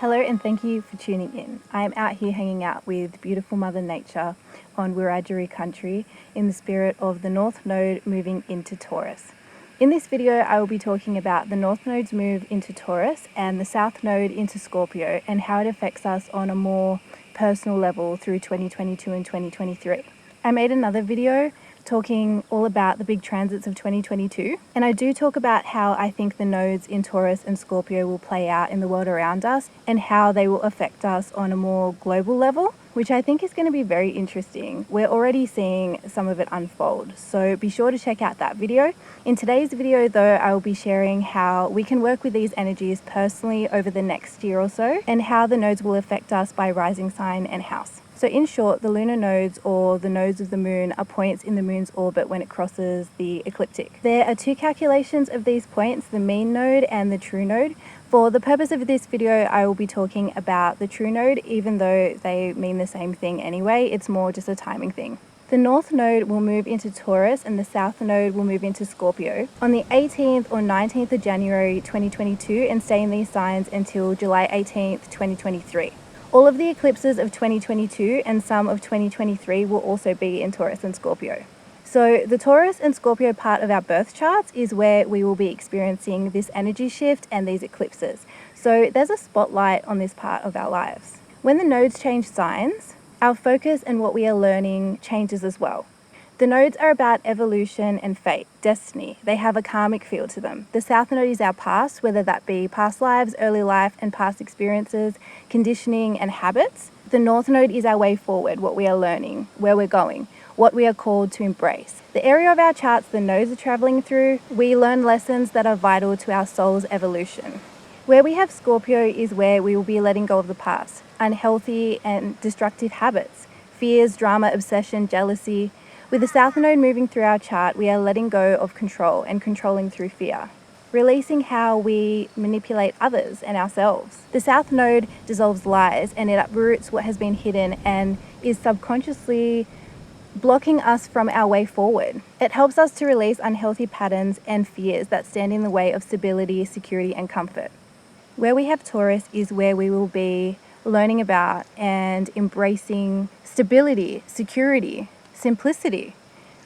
Hello and thank you for tuning in. I am out here hanging out with beautiful Mother Nature on Wiradjuri country in the spirit of the North Node moving into Taurus. In this video, I will be talking about the North Node's move into Taurus and the South Node into Scorpio and how it affects us on a more personal level through 2022 and 2023. I made another video talking all about the big transits of 2022, and I do talk about how I think the nodes in Taurus and Scorpio will play out in the world around us and how they will affect us on a more global level, which I think is going to be very interesting. We're already seeing some of it unfold, so be sure to check out that video. In today's video though, I will be sharing how we can work with these energies personally over the next year or so and how the nodes will affect us by rising sign and house. So in short, the lunar nodes or the nodes of the moon are points in the moon's orbit when it crosses the ecliptic. There are two calculations of these points, the mean node and the true node. For the purpose of this video, I will be talking about the true node, even though they mean the same thing anyway. It's more just a timing thing. The North Node will move into Taurus and the South Node will move into Scorpio on the 18th or 19th of January 2022 and stay in these signs until July 18th, 2023. All of the eclipses of 2022 and some of 2023 will also be in Taurus and Scorpio. So the Taurus and Scorpio part of our birth charts is where we will be experiencing this energy shift and these eclipses. So there's a spotlight on this part of our lives. When the nodes change signs, our focus and what we are learning changes as well. The nodes are about evolution and fate, destiny. They have a karmic feel to them. The South Node is our past, whether that be past lives, early life and past experiences, conditioning and habits. The North Node is our way forward, what we are learning, where we're going, what we are called to embrace. The area of our charts the nodes are traveling through, we learn lessons that are vital to our soul's evolution. Where we have Scorpio is where we will be letting go of the past, unhealthy and destructive habits, fears, drama, obsession, jealousy. With the South Node moving through our chart, we are letting go of control and controlling through fear, releasing how we manipulate others and ourselves. The South Node dissolves lies and it uproots what has been hidden and is subconsciously blocking us from our way forward. It helps us to release unhealthy patterns and fears that stand in the way of stability, security, and comfort. Where we have Taurus is where we will be learning about and embracing stability, security, simplicity,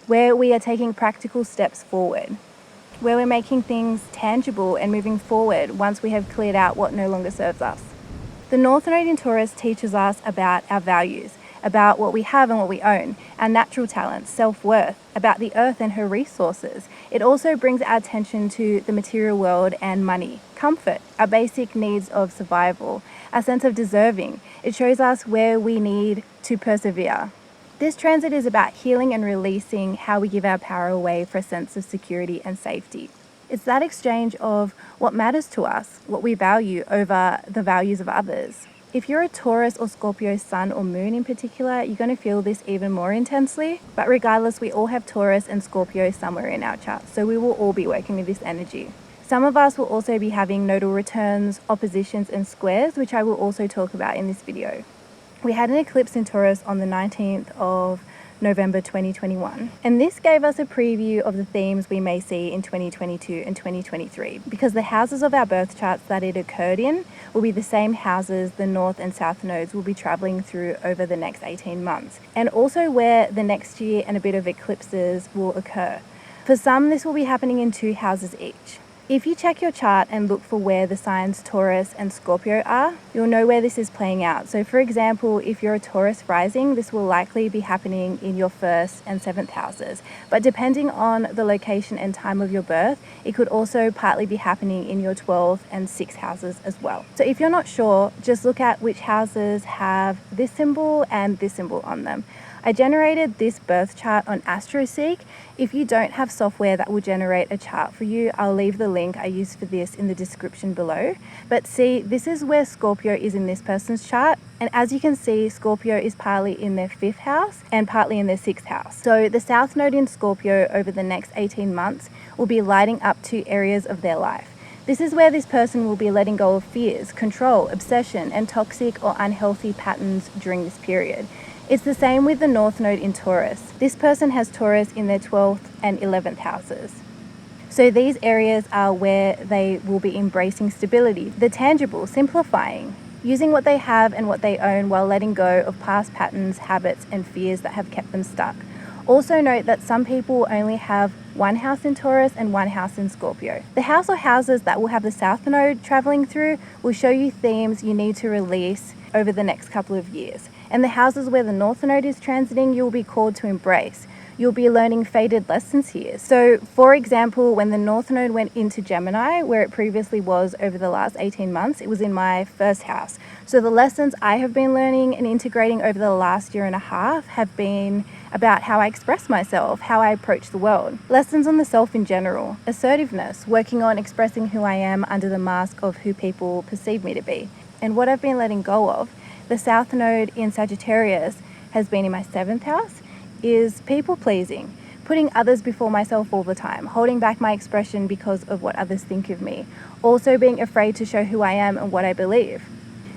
where we are taking practical steps forward, where we're making things tangible and moving forward once we have cleared out what no longer serves us. The North Node in Taurus teaches us about our values, about what we have and what we own, our natural talents, self-worth, about the earth and her resources. It also brings our attention to the material world and money, comfort, our basic needs of survival, our sense of deserving. It shows us where we need to persevere. This transit is about healing and releasing how we give our power away for a sense of security and safety. It's that exchange of what matters to us, what we value over the values of others. If you're a Taurus or Scorpio sun or moon in particular, you're going to feel this even more intensely. But regardless, we all have Taurus and Scorpio somewhere in our chart, so we will all be working with this energy. Some of us will also be having nodal returns, oppositions and squares, which I will also talk about in this video. We had an eclipse in Taurus on the 19th of November 2021, and this gave us a preview of the themes we may see in 2022 and 2023 because the houses of our birth charts that it occurred in will be the same houses the North and South nodes will be traveling through over the next 18 months, and also where the next year and a bit of eclipses will occur. For some, this will be happening in 2 houses each. If you check your chart and look for where the signs Taurus and Scorpio are, you'll know where this is playing out. So for example, if you're a Taurus rising, this will likely be happening in your 1st and 7th houses. But depending on the location and time of your birth, it could also partly be happening in your 12th and 6th houses as well. So if you're not sure, just look at which houses have this symbol and this symbol on them. I generated this birth chart on AstroSeek. If you don't have software that will generate a chart for you, I'll leave the link I used for this in the description below. But see, this is where Scorpio is in this person's chart. And as you can see, Scorpio is partly in their 5th house and partly in their 6th house. So the South Node in Scorpio over the next 18 months will be lighting up 2 areas of their life. This is where this person will be letting go of fears, control, obsession, and toxic or unhealthy patterns during this period. It's the same with the North Node in Taurus. This person has Taurus in their 12th and 11th houses. So these areas are where they will be embracing stability, the tangible, simplifying, using what they have and what they own while letting go of past patterns, habits, and fears that have kept them stuck. Also note that some people only have one house in Taurus and one house in Scorpio. The house or houses that will have the South Node traveling through will show you themes you need to release over the next couple of years. And the houses where the North Node is transiting, you'll be called to embrace. You'll be learning faded lessons here. So, for example, when the North Node went into Gemini, where it previously was over the last 18 months, it was in my first house. So the lessons I have been learning and integrating over the last year and a half have been about how I express myself, how I approach the world. Lessons on the self in general, assertiveness, working on expressing who I am under the mask of who people perceive me to be. And what I've been letting go of, the South Node in Sagittarius has been in my 7th house, is people pleasing, putting others before myself all the time, holding back my expression because of what others think of me, also being afraid to show who I am and what I believe,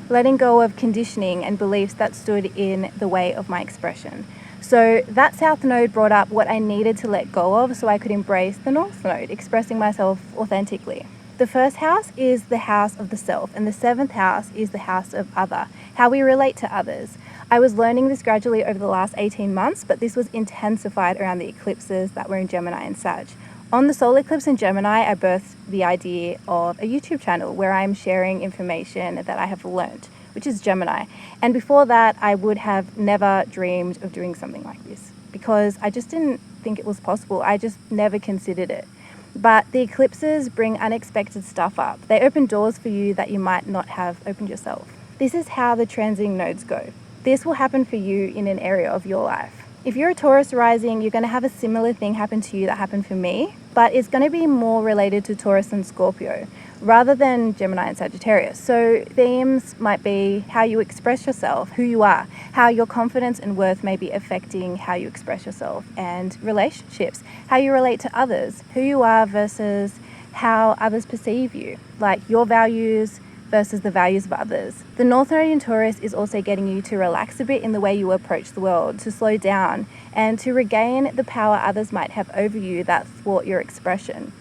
letting go of conditioning and beliefs that stood in the way of my expression. So that South Node brought up what I needed to let go of so I could embrace the North Node, expressing myself authentically. The first house is the house of the self, and the 7th house is the house of other, how we relate to others. I was learning this gradually over the last 18 months, but this was intensified around the eclipses that were in Gemini and Sag. On the solar eclipse in Gemini, I birthed the idea of a YouTube channel where I'm sharing information that I have learned, which is Gemini. And before that, I would have never dreamed of doing something like this because I just didn't think it was possible. I just never considered it. But the eclipses bring unexpected stuff up. They open doors for you that you might not have opened yourself. This is how the transiting nodes go. This will happen for you in an area of your life. If you're a Taurus rising, you're going to have a similar thing happen to you that happened for me, but it's going to be more related to Taurus and Scorpio rather than Gemini and Sagittarius. So themes might be how you express yourself, who you are, how your confidence and worth may be affecting how you express yourself, and relationships, how you relate to others, who you are versus how others perceive you, like your values versus the values of others. The North Node in Taurus is also getting you to relax a bit in the way you approach the world, to slow down, and to regain the power others might have over you that thwart your expression.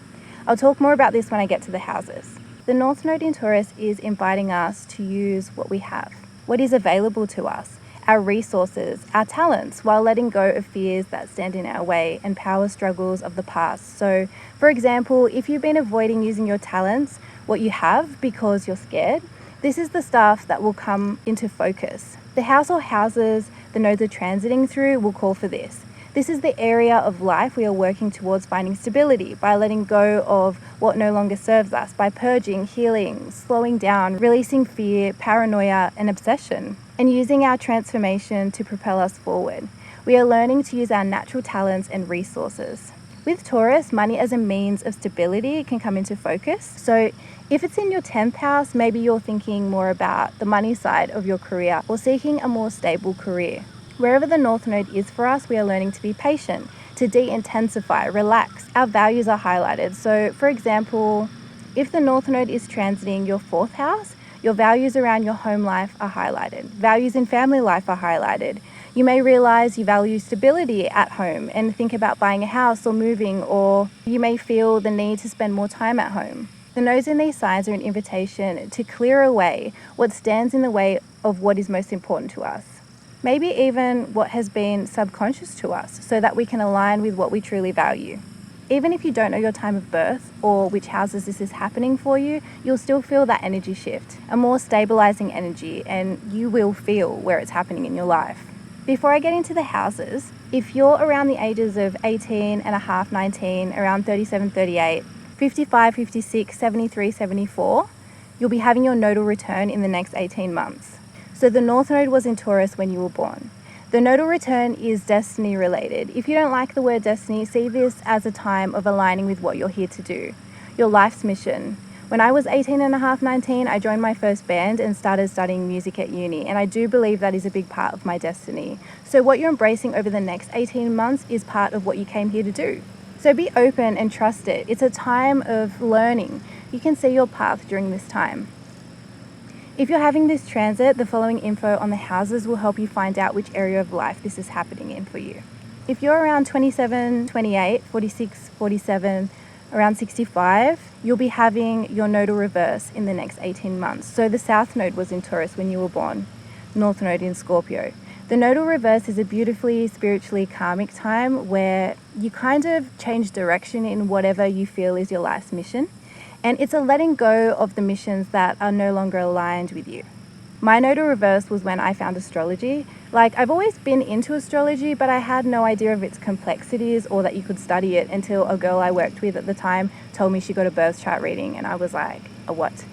I'll talk more about this when I get to the houses. The North Node in Taurus is inviting us to use what we have, what is available to us, our resources, our talents, while letting go of fears that stand in our way and power struggles of the past. So, for example, if you've been avoiding using your talents, what you have, because you're scared, this is the stuff that will come into focus. The house or houses the nodes are transiting through will call for this. This is the area of life we are working towards finding stability by letting go of what no longer serves us, by purging, healing, slowing down, releasing fear, paranoia, and obsession, and using our transformation to propel us forward. We are learning to use our natural talents and resources. With Taurus, money as a means of stability can come into focus. So if it's in your 10th house, maybe you're thinking more about the money side of your career or seeking a more stable career. Wherever the North Node is for us, we are learning to be patient, to de-intensify, relax. Our values are highlighted. So for example, if the North Node is transiting your 4th house, your values around your home life are highlighted. Values in family life are highlighted. You may realize you value stability at home and think about buying a house or moving, or you may feel the need to spend more time at home. The nodes in these signs are an invitation to clear away what stands in the way of what is most important to us. Maybe even what has been subconscious to us, so that we can align with what we truly value. Even if you don't know your time of birth or which houses this is happening for you, you'll still feel that energy shift, a more stabilizing energy, and you will feel where it's happening in your life. Before I get into the houses, if you're around the ages of 18 and a half, 19, around 37, 38, 55, 56, 73, 74, you'll be having your nodal return in the next 18 months. So the North Node was in Taurus when you were born. The nodal return is destiny related. If you don't like the word destiny, see this as a time of aligning with what you're here to do, your life's mission. When I was 18 and a half, 19, I joined my first band and started studying music at uni, and I do believe that is a big part of my destiny. So what you're embracing over the next 18 months is part of what you came here to do. So be open and trust it. It's a time of learning. You can see your path during this time. If you're having this transit, the following info on the houses will help you find out which area of life this is happening in for you. If you're around 27, 28, 46, 47, around 65, you'll be having your nodal reverse in the next 18 months. So the South Node was in Taurus when you were born, North Node in Scorpio. The nodal reverse is a beautifully spiritually karmic time where you kind of change direction in whatever you feel is your life's mission. And it's a letting go of the missions that are no longer aligned with you. My nodal reverse was when I found astrology. Like, I've always been into astrology, but I had no idea of its complexities or that you could study it until a girl I worked with at the time told me she got a birth chart reading, and I was like, a what?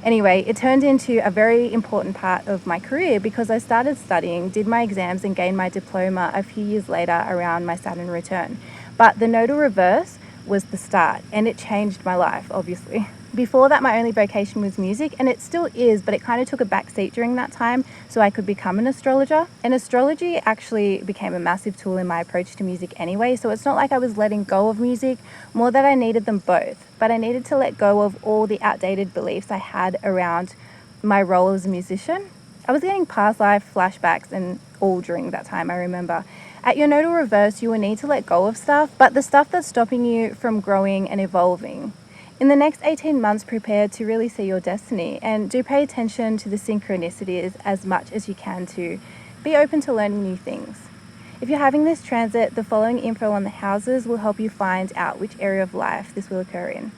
Anyway, it turned into a very important part of my career because I started studying, did my exams, and gained my diploma a few years later around my Saturn return. But the nodal reverse was the start, and it changed my life, obviously. Before that, my only vocation was music, and it still is, but it kind of took a back seat during that time so I could become an astrologer. And astrology actually became a massive tool in my approach to music anyway, so it's not like I was letting go of music, more that I needed them both. But I needed to let go of all the outdated beliefs I had around my role as a musician. I was getting past life flashbacks and all during that time, I remember. At your nodal reverse, you will need to let go of stuff, but the stuff that's stopping you from growing and evolving. In the next 18 months, prepare to really see your destiny, and do pay attention to the synchronicities as much as you can to be open to learning new things. If you're having this transit, the following info on the houses will help you find out which area of life this will occur in.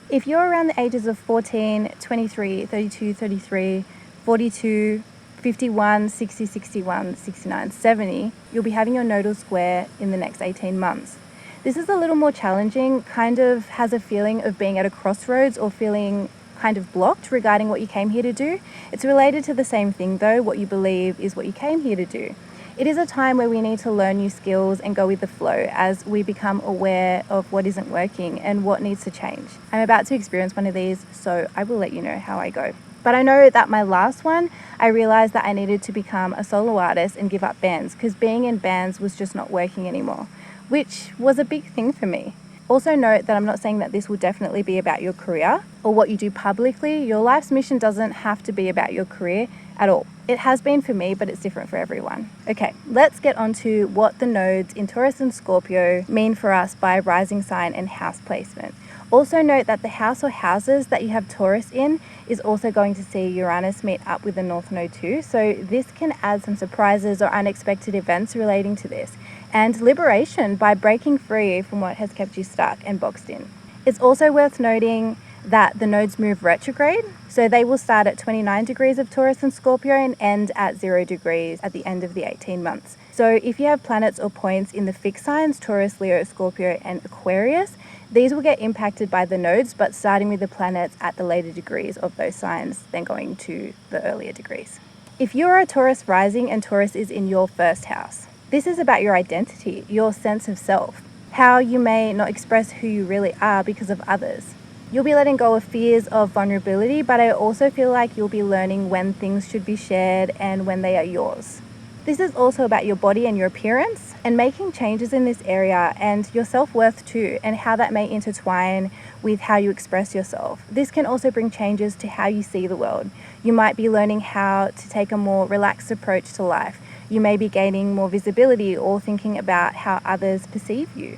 If you're around the ages of 14, 23, 32, 33, 42, 51, 60, 61, 69, 70, you'll be having your nodal square in the next 18 months. This is a little more challenging, kind of has a feeling of being at a crossroads or feeling kind of blocked regarding what you came here to do. It's related to the same thing though, what you believe is what you came here to do. It is a time where we need to learn new skills and go with the flow as we become aware of what isn't working and what needs to change. I'm about to experience one of these, so I will let you know how I go. But I know that my last one, I realized that I needed to become a solo artist and give up bands because being in bands was just not working anymore, which was a big thing for me. Also note that I'm not saying that this will definitely be about your career or what you do publicly. Your life's mission doesn't have to be about your career at all. It has been for me, but it's different for everyone. Okay, let's get on to what the nodes in Taurus and Scorpio mean for us by rising sign and house placement. Also note that the house or houses that you have Taurus in is also going to see Uranus meet up with the North Node too. So this can add some surprises or unexpected events relating to this, and liberation by breaking free from what has kept you stuck and boxed in. It's also worth noting that the nodes move retrograde, so they will start at 29 degrees of Taurus and Scorpio and end at 0 degrees at the end of the 18 months. So if you have planets or points in the fixed signs, Taurus, Leo, Scorpio, and Aquarius, these will get impacted by the nodes, but starting with the planets at the later degrees of those signs, then going to the earlier degrees. If you're a Taurus rising and Taurus is in your first house, this is about your identity, your sense of self, how you may not express who you really are because of others. You'll be letting go of fears of vulnerability, but I also feel like you'll be learning when things should be shared and when they are yours. This is also about your body and your appearance and making changes in this area and your self-worth too, and how that may intertwine with how you express yourself. This can also bring changes to how you see the world. You might be learning how to take a more relaxed approach to life. You may be gaining more visibility or thinking about how others perceive you.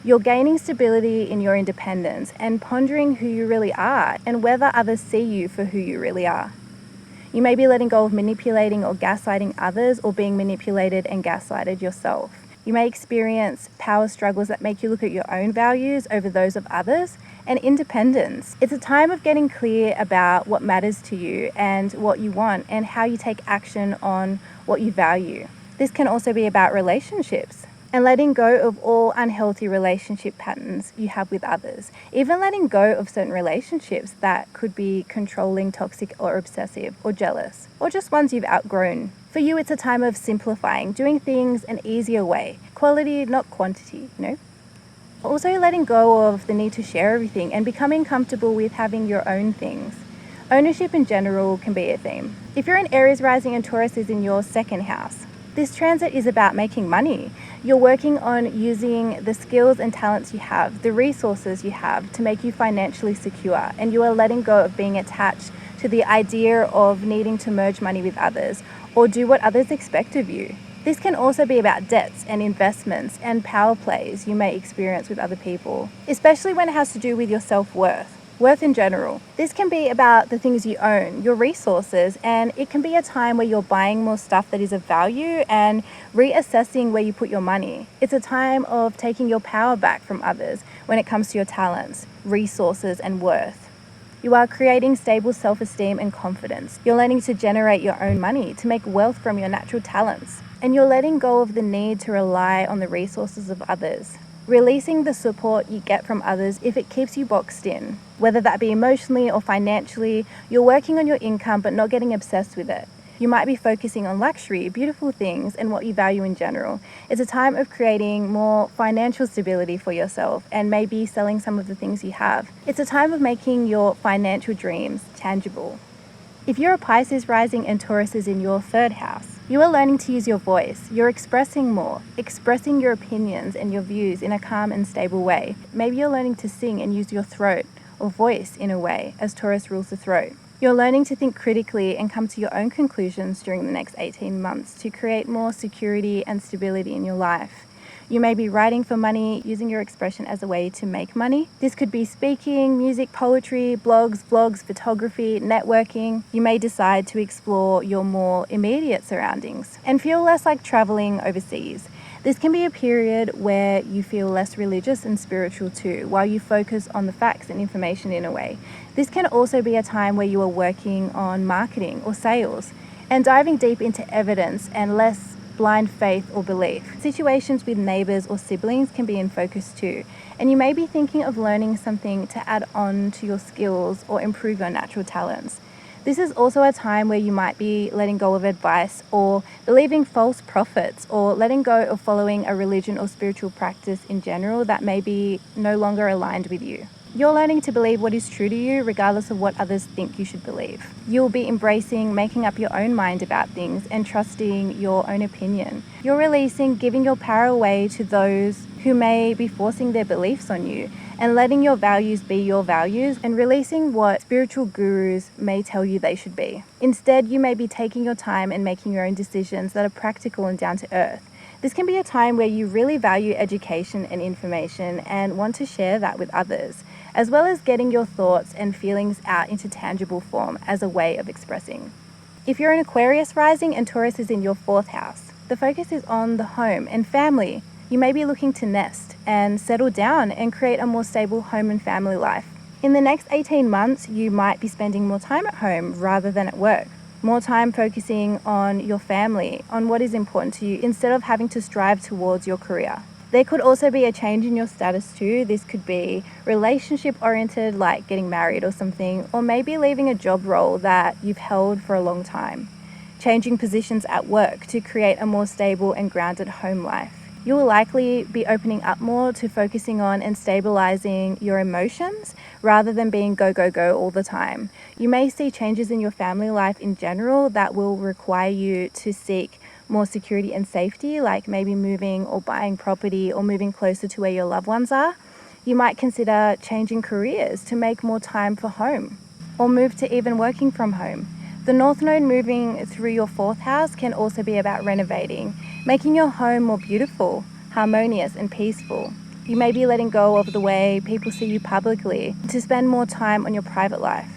You're gaining stability in your independence and pondering who you really are and whether others see you for who you really are. You may be letting go of manipulating or gaslighting others or being manipulated and gaslighted yourself. You may experience power struggles that make you look at your own values over those of others, and independence. It's a time of getting clear about what matters to you and what you want and how you take action on what you value. This can also be about relationships and letting go of all unhealthy relationship patterns you have with others. Even letting go of certain relationships that could be controlling, toxic, or obsessive, or jealous, or just ones you've outgrown. For you, it's a time of simplifying, doing things an easier way. Quality, not quantity, you know? Also letting go of the need to share everything and becoming comfortable with having your own things. Ownership in general can be a theme. If you're an Aries rising and Taurus is in your second house, this transit is about making money. You're working on using the skills and talents you have, the resources you have to make you financially secure, and you are letting go of being attached to the idea of needing to merge money with others or do what others expect of you. This can also be about debts and investments and power plays you may experience with other people, especially when it has to do with your self-worth. Worth in general. This can be about the things you own, your resources, and it can be a time where you're buying more stuff that is of value and reassessing where you put your money. It's a time of taking your power back from others when it comes to your talents, resources, and worth. You are creating stable self-esteem and confidence. You're learning to generate your own money, to make wealth from your natural talents. And you're letting go of the need to rely on the resources of others. Releasing the support you get from others if it keeps you boxed in. Whether that be emotionally or financially, you're working on your income but not getting obsessed with it. You might be focusing on luxury, beautiful things, and what you value in general. It's a time of creating more financial stability for yourself and maybe selling some of the things you have. It's a time of making your financial dreams tangible. If you're a Pisces rising and Taurus is in your 3rd house, you are learning to use your voice. You're expressing more, expressing your opinions and your views in a calm and stable way. Maybe you're learning to sing and use your throat or voice in a way, as Taurus rules the throat. You're learning to think critically and come to your own conclusions during the next 18 months to create more security and stability in your life. You may be writing for money, using your expression as a way to make money. This could be speaking, music, poetry, blogs, vlogs, photography, networking. You may decide to explore your more immediate surroundings and feel less like traveling overseas. This can be a period where you feel less religious and spiritual too, while you focus on the facts and information in a way. This can also be a time where you are working on marketing or sales and diving deep into evidence and less blind faith or belief. Situations with neighbors or siblings can be in focus too, and you may be thinking of learning something to add on to your skills or improve your natural talents. This is also a time where you might be letting go of advice or believing false prophets or letting go of following a religion or spiritual practice in general that may be no longer aligned with you. You're learning to believe what is true to you regardless of what others think you should believe. You'll be embracing making up your own mind about things and trusting your own opinion. You're releasing giving your power away to those who may be forcing their beliefs on you and letting your values be your values and releasing what spiritual gurus may tell you they should be. Instead, you may be taking your time and making your own decisions that are practical and down to earth. This can be a time where you really value education and information and want to share that with others, as well as getting your thoughts and feelings out into tangible form as a way of expressing. If you're an Aquarius rising and Taurus is in your 4th house, the focus is on the home and family. You may be looking to nest and settle down and create a more stable home and family life. In the next 18 months, you might be spending more time at home rather than at work. More time focusing on your family, on what is important to you, instead of having to strive towards your career. There could also be a change in your status too. This could be relationship oriented, like getting married or something, or maybe leaving a job role that you've held for a long time. Changing positions at work to create a more stable and grounded home life. You will likely be opening up more to focusing on and stabilizing your emotions rather than being go, go, go all the time. You may see changes in your family life in general that will require you to seek more security and safety, like maybe moving or buying property or moving closer to where your loved ones are. You might consider changing careers to make more time for home or move to even working from home. The North Node moving through your 4th house can also be about renovating, making your home more beautiful, harmonious, and peaceful. You may be letting go of the way people see you publicly to spend more time on your private life.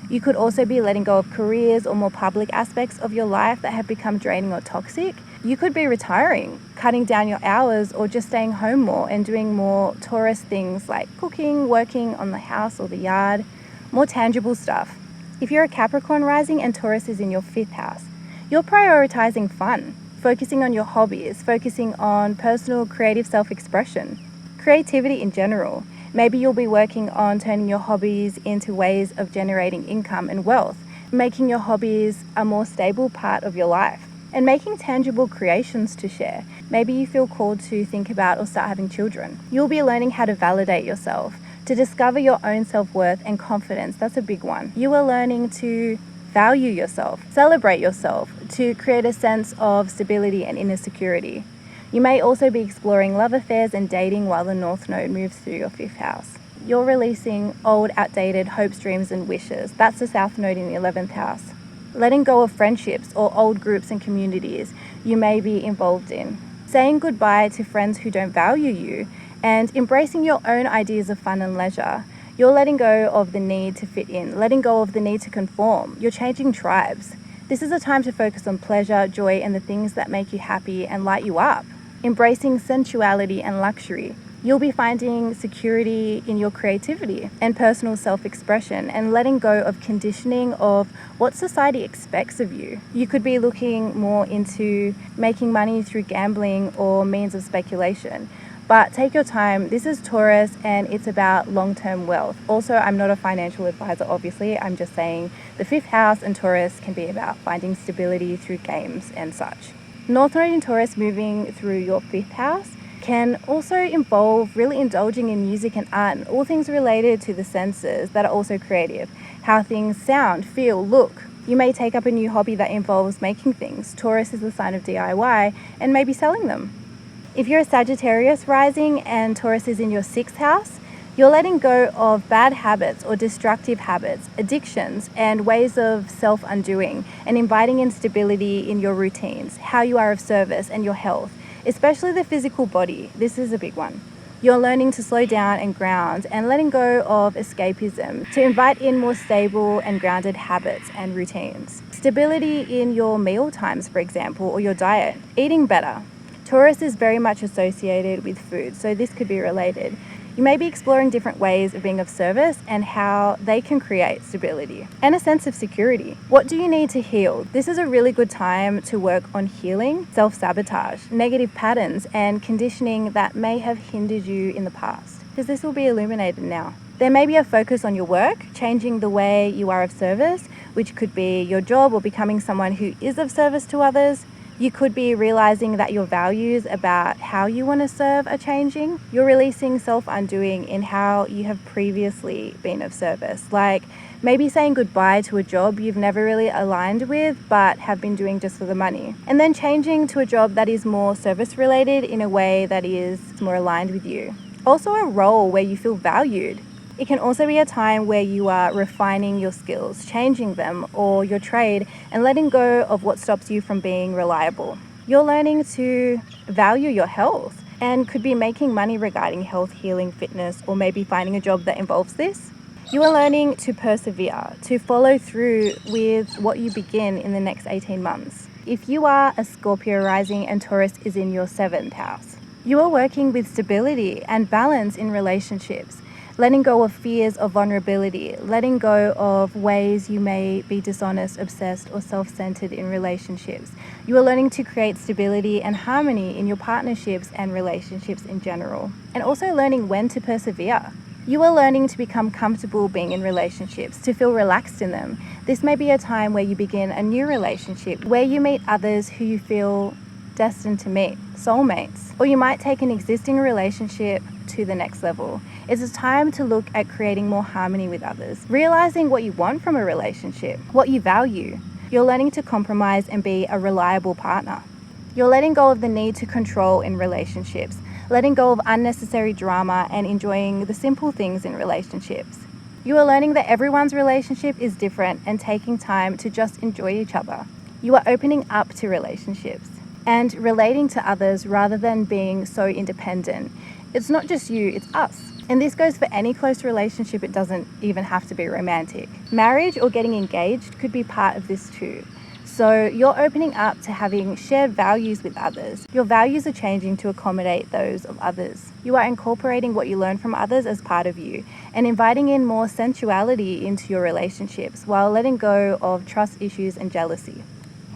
You could also be letting go of careers or more public aspects of your life that have become draining or toxic. You could be retiring, cutting down your hours, or just staying home more and doing more Taurus things like cooking, working on the house or the yard, more tangible stuff. If you're a Capricorn rising and Taurus is in your 5th house, you're prioritizing fun, focusing on your hobbies, focusing on personal creative self-expression, creativity in general. Maybe you'll be working on turning your hobbies into ways of generating income and wealth, making your hobbies a more stable part of your life, and making tangible creations to share. Maybe you feel called to think about or start having children. You'll be learning how to validate yourself, to discover your own self-worth and confidence. That's a big one. You are learning to value yourself, celebrate yourself, to create a sense of stability and inner security. You may also be exploring love affairs and dating while the North Node moves through your 5th house. You're releasing old, outdated hopes, dreams, and wishes. That's the South Node in the 11th house. Letting go of friendships or old groups and communities. you may be involved in. Saying goodbye to friends who don't value you and embracing your own ideas of fun and leisure. You're letting go of the need to fit in, letting go of the need to conform. You're changing tribes. This is a time to focus on pleasure, joy, and the things that make you happy and light you up. Embracing sensuality and luxury. You'll be finding security in your creativity and personal self-expression and letting go of conditioning of what society expects of you. You could be looking more into making money through gambling or means of speculation. But take your time. This is Taurus and it's about long-term wealth. Also, I'm not a financial advisor, obviously. I'm just saying the 5th house and Taurus can be about finding stability through games and such. North Node in Taurus moving through your 5th house can also involve really indulging in music and art and all things related to the senses that are also creative. How things sound, feel, look. You may take up a new hobby that involves making things. Taurus is the sign of DIY and maybe selling them. If you're a Sagittarius rising and Taurus is in your 6th house, you're letting go of bad habits or destructive habits, addictions, and ways of self-undoing and inviting in stability in your routines, how you are of service and your health, especially the physical body. This is a big one. You're learning to slow down and ground and letting go of escapism to invite in more stable and grounded habits and routines. Stability in your meal times, for example, or your diet, eating better. Taurus is very much associated with food, so this could be related. You may be exploring different ways of being of service and how they can create stability and a sense of security. What do you need to heal? This is a really good time to work on healing, self-sabotage, negative patterns, and conditioning that may have hindered you in the past, because this will be illuminated now. There may be a focus on your work, changing the way you are of service, which could be your job or becoming someone who is of service to others. You could be realizing that your values about how you want to serve are changing. You're releasing self-undoing in how you have previously been of service. Like maybe saying goodbye to a job you've never really aligned with but have been doing just for the money. And then changing to a job that is more service related in a way that is more aligned with you. Also a role where you feel valued. It can also be a time where you are refining your skills, changing them, or your trade, and letting go of what stops you from being reliable. You're learning to value your health and could be making money regarding health, healing, fitness, or maybe finding a job that involves this. You are learning to persevere, to follow through with what you begin in the next 18 months. If you are a Scorpio rising and Taurus is in your 7th house, you are working with stability and balance in relationships. Letting go of fears of vulnerability, letting go of ways you may be dishonest, obsessed, or self-centered in relationships. You are learning to create stability and harmony in your partnerships and relationships in general. And also learning when to persevere. You are learning to become comfortable being in relationships, to feel relaxed in them. This may be a time where you begin a new relationship, where you meet others who you feel destined to meet, soulmates. Or you might take an existing relationship to the next level. It's a time to look at creating more harmony with others, realizing what you want from a relationship, what you value. You're learning to compromise and be a reliable partner. You're letting go of the need to control in relationships, letting go of unnecessary drama and enjoying the simple things in relationships. You are learning that everyone's relationship is different and taking time to just enjoy each other. You are opening up to relationships and relating to others rather than being so independent. It's not just you, it's us. And this goes for any close relationship. It doesn't even have to be romantic. Marriage or getting engaged could be part of this too. So you're opening up to having shared values with others. Your values are changing to accommodate those of others. You are incorporating what you learn from others as part of you and inviting in more sensuality into your relationships while letting go of trust issues and jealousy.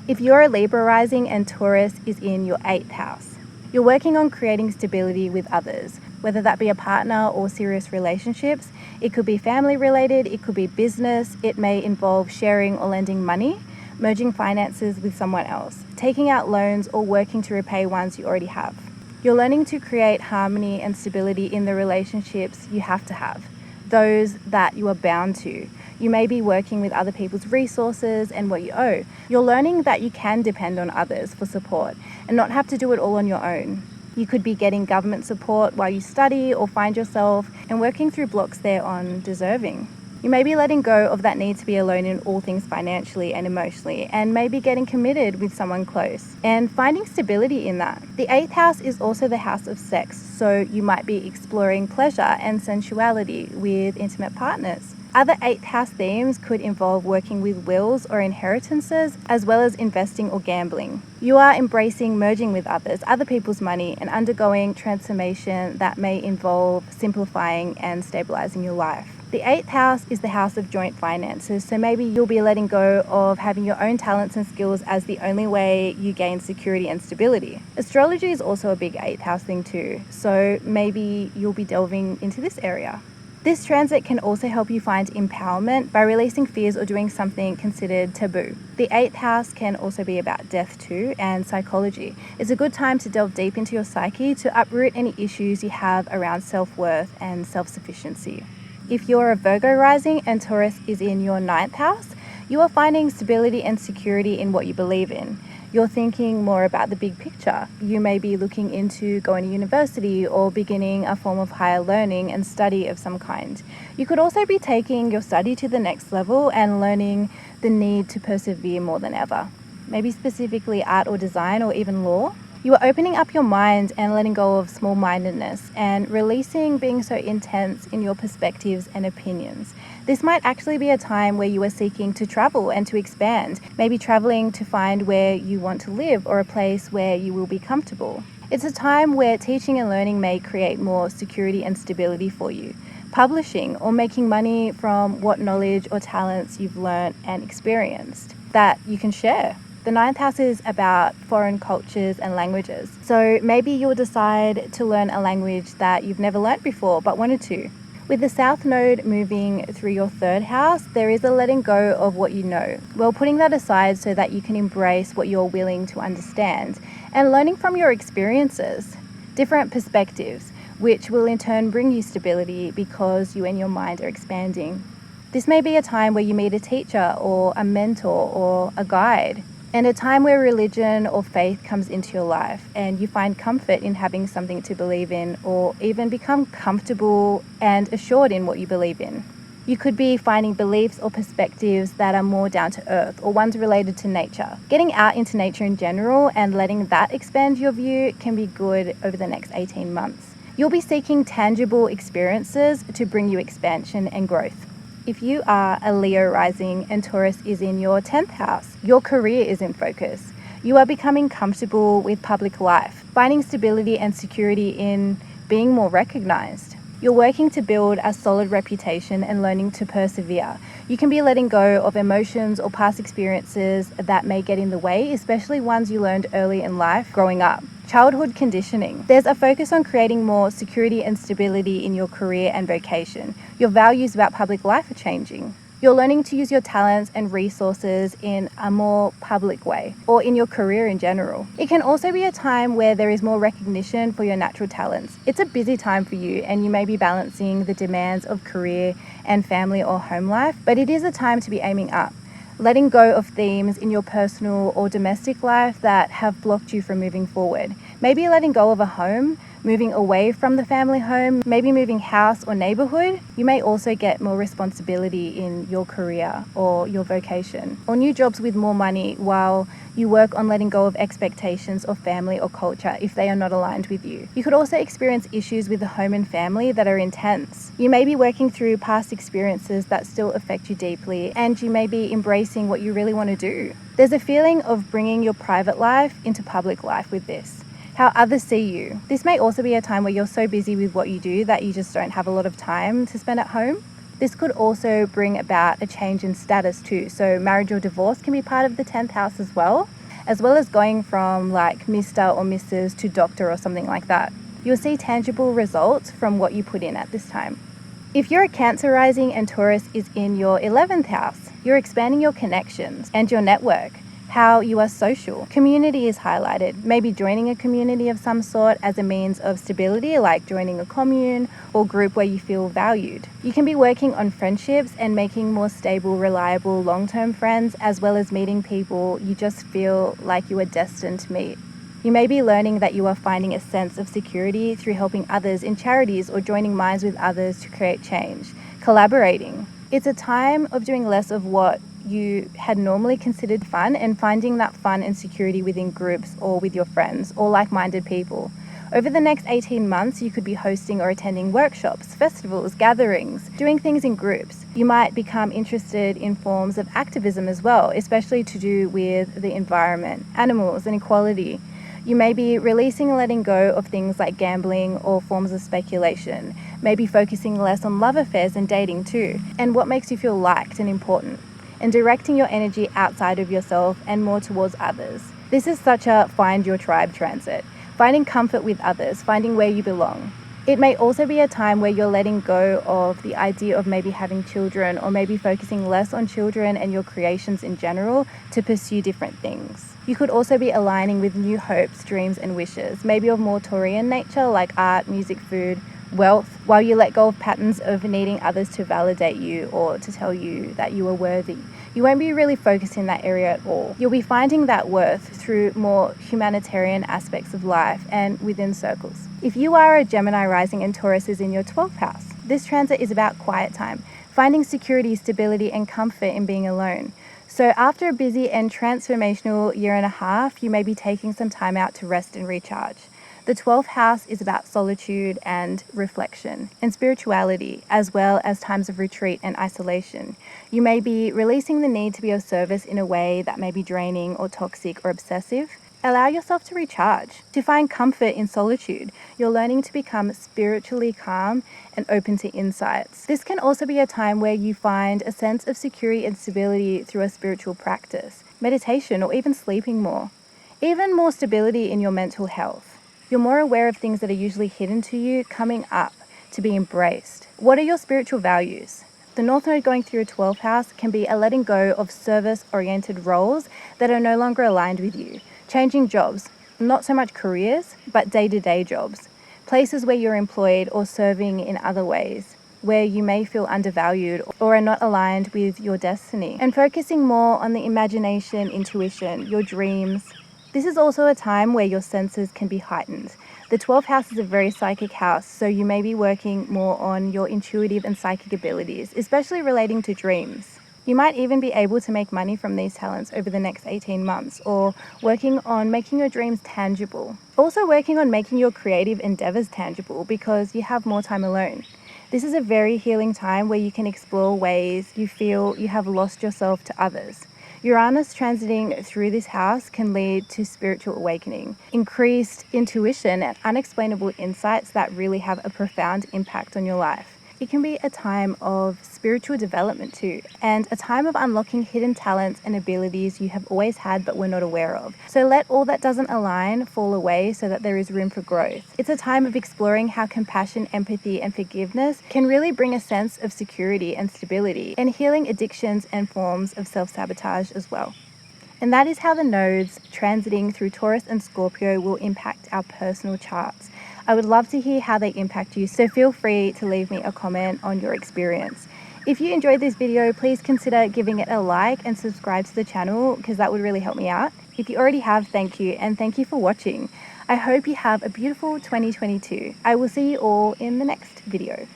If you're a Libra rising and Taurus is in your 8th house, you're working on creating stability with others, whether that be a partner or serious relationships. It could be family related, it could be business, it may involve sharing or lending money, merging finances with someone else, taking out loans or working to repay ones you already have. You're learning to create harmony and stability in the relationships you have to have, those that you are bound to. You may be working with other people's resources and what you owe. You're learning that you can depend on others for support and not have to do it all on your own. You could be getting government support while you study or find yourself and working through blocks there on deserving. You may be letting go of that need to be alone in all things financially and emotionally, and maybe getting committed with someone close and finding stability in that. The 8th house is also the house of sex, so you might be exploring pleasure and sensuality with intimate partners. Other 8th house themes could involve working with wills or inheritances, as well as investing or gambling. You are embracing merging with others, other people's money, and undergoing transformation that may involve simplifying and stabilizing your life. The 8th house is the house of joint finances, so maybe you'll be letting go of having your own talents and skills as the only way you gain security and stability. Astrology is also a big 8th house thing too, so maybe you'll be delving into this area. This transit can also help you find empowerment by releasing fears or doing something considered taboo. The 8th house can also be about death too, and psychology. It's a good time to delve deep into your psyche to uproot any issues you have around self-worth and self-sufficiency. If you're a Virgo rising and Taurus is in your 9th house, you are finding stability and security in what you believe in. You're thinking more about the big picture. You may be looking into going to university or beginning a form of higher learning and study of some kind. You could also be taking your study to the next level and learning the need to persevere more than ever. Maybe specifically art or design or even law. You are opening up your mind and letting go of small-mindedness and releasing being so intense in your perspectives and opinions. This might actually be a time where you are seeking to travel and to expand, maybe traveling to find where you want to live or a place where you will be comfortable. It's a time where teaching and learning may create more security and stability for you. Publishing or making money from what knowledge or talents you've learned and experienced that you can share. The 9th house is about foreign cultures and languages. So maybe you'll decide to learn a language that you've never learnt before but wanted to. With the South Node moving through your 3rd house, there is a letting go of what you know. Well, putting that aside so that you can embrace what you're willing to understand and learning from your experiences, different perspectives, which will in turn bring you stability because you and your mind are expanding. This may be a time where you meet a teacher or a mentor or a guide, and a time where religion or faith comes into your life and you find comfort in having something to believe in or even become comfortable and assured in what you believe in. You could be finding beliefs or perspectives that are more down to earth or ones related to nature. Getting out into nature in general and letting that expand your view can be good over the next 18 months. You'll be seeking tangible experiences to bring you expansion and growth. If you are a Leo rising and Taurus is in your 10th house, your career is in focus. You are becoming comfortable with public life, finding stability and security in being more recognized. You're working to build a solid reputation and learning to persevere. You can be letting go of emotions or past experiences that may get in the way, especially ones you learned early in life growing up. Childhood conditioning. There's a focus on creating more security and stability in your career and vocation. Your values about public life are changing. You're learning to use your talents and resources in a more public way, or in your career in general. It can also be a time where there is more recognition for your natural talents. It's a busy time for you, and you may be balancing the demands of career and family or home life, but it is a time to be aiming up. Letting go of themes in your personal or domestic life that have blocked you from moving forward. Maybe letting go of a home, moving away from the family home, maybe moving house or neighborhood. You may also get more responsibility in your career or your vocation, or new jobs with more money while you work on letting go of expectations of family or culture if they are not aligned with you. You could also experience issues with the home and family that are intense. You may be working through past experiences that still affect you deeply, and you may be embracing what you really want to do. There's a feeling of bringing your private life into public life with this. How others see you. This may also be a time where you're so busy with what you do that you just don't have a lot of time to spend at home. This could also bring about a change in status too. So marriage or divorce can be part of the 10th house as well as going from like Mr. or Mrs. to doctor or something like that. You'll see tangible results from what you put in at this time. If you're a Cancer rising and Taurus is in your 11th house, you're expanding your connections and your network. How you are social. Community is highlighted. Maybe joining a community of some sort as a means of stability, like joining a commune or group where you feel valued. You can be working on friendships and making more stable, reliable, long-term friends, as well as meeting people you just feel like you are destined to meet. You may be learning that you are finding a sense of security through helping others in charities or joining minds with others to create change. Collaborating. It's a time of doing less of what you had normally considered fun and finding that fun and security within groups or with your friends or like-minded people. Over the next 18 months, you could be hosting or attending workshops, festivals, gatherings, doing things in groups. You might become interested in forms of activism as well, especially to do with the environment, animals, and equality. You may be releasing and letting go of things like gambling or forms of speculation, maybe focusing less on love affairs and dating too, and what makes you feel liked and important, and directing your energy outside of yourself and more towards others. This is such a find your tribe transit. Finding comfort with others, finding where you belong. It may also be a time where you're letting go of the idea of maybe having children or maybe focusing less on children and your creations in general to pursue different things. You could also be aligning with new hopes, dreams, and wishes, maybe of more Taurian nature like art, music, food, wealth, while you let go of patterns of needing others to validate you or to tell you that you are worthy. You won't be really focused in that area at all. You'll be finding that worth through more humanitarian aspects of life and within circles. If you are a Gemini rising and Taurus is in your 12th house, this transit is about quiet time, finding security, stability, and comfort in being alone. So after a busy and transformational year and a half, you may be taking some time out to rest and recharge. The 12th house is about solitude and reflection and spirituality, as well as times of retreat and isolation. You may be releasing the need to be of service in a way that may be draining or toxic or obsessive. Allow yourself to recharge, to find comfort in solitude. You're learning to become spiritually calm and open to insights. This can also be a time where you find a sense of security and stability through a spiritual practice, meditation, or even sleeping more. Even more stability in your mental health. You're more aware of things that are usually hidden to you coming up to be embraced. What are your spiritual values? The North Node going through your 12th house can be a letting go of service-oriented roles that are no longer aligned with you. Changing jobs, not so much careers, but day-to-day jobs. Places where you're employed or serving in other ways, where you may feel undervalued or are not aligned with your destiny. And focusing more on the imagination, intuition, your dreams. This is also a time where your senses can be heightened. The 12th house is a very psychic house, so you may be working more on your intuitive and psychic abilities, especially relating to dreams. You might even be able to make money from these talents over the next 18 months, or working on making your dreams tangible. Also working on making your creative endeavors tangible because you have more time alone. This is a very healing time where you can explore ways you feel you have lost yourself to others. Uranus transiting through this house can lead to spiritual awakening, increased intuition, and unexplainable insights that really have a profound impact on your life. It can be a time of spiritual development too, and a time of unlocking hidden talents and abilities you have always had but were not aware of. So let all that doesn't align fall away so that there is room for growth. It's a time of exploring how compassion, empathy, and forgiveness can really bring a sense of security and stability, and healing addictions and forms of self-sabotage as well. And that is how the nodes transiting through Taurus and Scorpio will impact our personal charts. I would love to hear how they impact you, so feel free to leave me a comment on your experience. If you enjoyed this video, please consider giving it a like and subscribe to the channel because that would really help me out. If you already have, thank you, and thank you for watching. I hope you have a beautiful 2022. I will see you all in the next video.